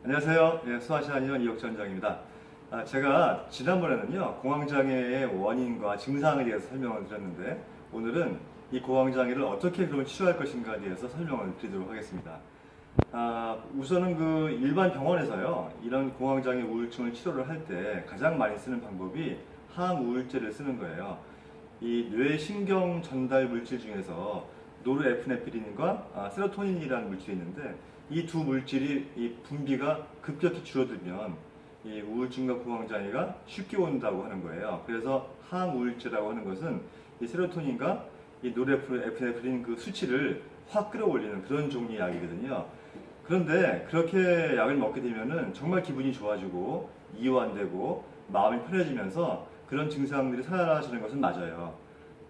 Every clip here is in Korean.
안녕하세요. 수아시아니언 이혁주 원장입니다. 제가 지난번에는요, 공황장애의 원인과 증상에 대해서 설명을 드렸는데, 오늘은 이 공황장애를 어떻게 그럼 치료할 것인가에 대해서 설명을 드리도록 하겠습니다. 우선은 그 일반 병원에서요, 이런 공황장애 우울증을 치료를 할 때 가장 많이 쓰는 방법이 항우울제를 쓰는 거예요. 이 뇌신경 전달 물질 중에서 노르에프네프린과 세로토닌이라는 물질이 있는데, 이 두 물질이 이 분비가 급격히 줄어들면 이 우울증과 공황장애가 쉽게 온다고 하는 거예요. 그래서 항우울제라고 하는 것은 이 세로토닌과 이 노르에프네프린 그 수치를 확 끌어올리는 그런 종류의 약이거든요. 그런데 그렇게 약을 먹게 되면은 정말 기분이 좋아지고 이완되고 마음이 편해지면서 그런 증상들이 사라지는 것은 맞아요.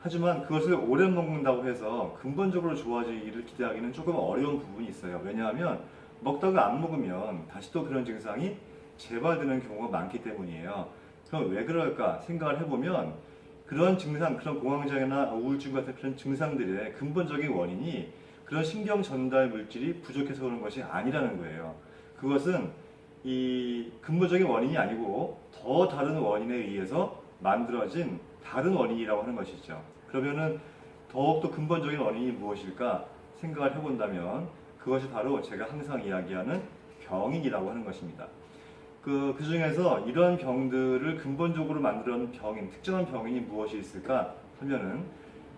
하지만 그것을 오래 먹는다고 해서 근본적으로 좋아지기를 기대하기는 조금 어려운 부분이 있어요. 왜냐하면 먹다가 안 먹으면 다시 또 그런 증상이 재발되는 경우가 많기 때문이에요. 그럼 왜 그럴까 생각을 해보면 그런 증상, 그런 공황장애나 우울증 같은 그런 증상들의 근본적인 원인이 그런 신경 전달 물질이 부족해서 그런 것이 아니라는 거예요. 그것은 이 근본적인 원인이 아니고 더 다른 원인에 의해서 만들어진 다른 원인이라고 하는 것이죠. 그러면은 더욱더 근본적인 원인이 무엇일까 생각을 해본다면 그것이 바로 제가 항상 이야기하는 병인이라고 하는 것입니다. 그 중에서 이런 병들을 근본적으로 만들어낸 병인, 특정한 병인이 무엇이 있을까 하면은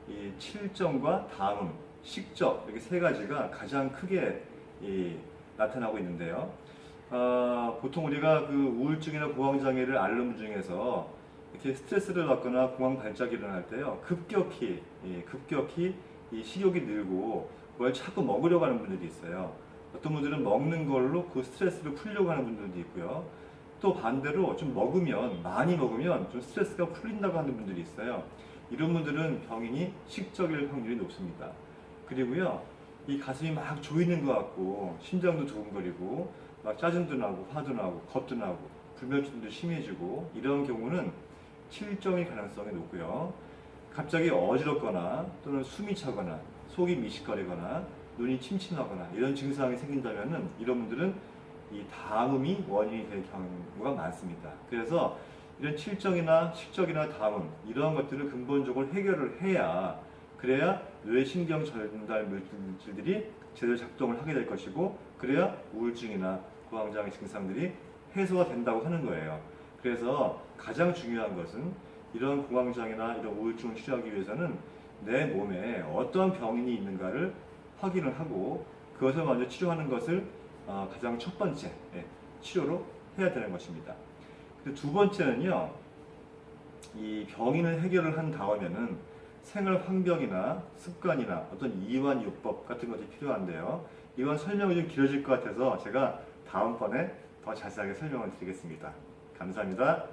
이 칠정과 담음, 식적 이렇게 세 가지가 가장 크게 나타나고 있는데요. 보통 우리가 그 우울증이나 공황장애를 앓는 분 중에서 이렇게 스트레스를 받거나 공황 발작이 일어날 때요, 급격히 이 식욕이 늘고 뭘 자꾸 먹으려고 하는 분들이 있어요. 어떤 분들은 먹는 걸로 그 스트레스를 풀려고 하는 분들도 있고요. 또 반대로 좀 많이 먹으면 좀 스트레스가 풀린다고 하는 분들이 있어요. 이런 분들은 병인이 식적일 확률이 높습니다. 그리고요, 이 가슴이 막 조이는 것 같고 심장도 두근거리고 막 짜증도 나고 화도 나고 겁도 나고 불면증도 심해지고 이런 경우는 칠정일 가능성이 높고요. 갑자기 어지럽거나 또는 숨이 차거나 속이 미식거리거나 눈이 침침하거나 이런 증상이 생긴다면은 이런 분들은 이 담음이 원인이 될 경우가 많습니다. 그래서 이런 칠정이나 식적이나 담음 이런 것들을 근본적으로 해결을 해야 그래야 뇌신경 전달 물질들이 제대로 작동을 하게 될 것이고 그래야 우울증이나 공황장애 증상들이 해소가 된다고 하는 거예요. 그래서 가장 중요한 것은 이런 공황장애나 이런 우울증을 치료하기 위해서는 내 몸에 어떤 병인이 있는가를 확인을 하고 그것을 먼저 치료하는 것을 가장 첫 번째 치료로 해야 되는 것입니다. 두 번째는요, 이 병인을 해결을 한 다음에는 생활 환경이나 습관이나 어떤 이완요법 같은 것이 필요한데요. 이건 설명이 좀 길어질 것 같아서 제가 다음번에 더 자세하게 설명을 드리겠습니다. 감사합니다.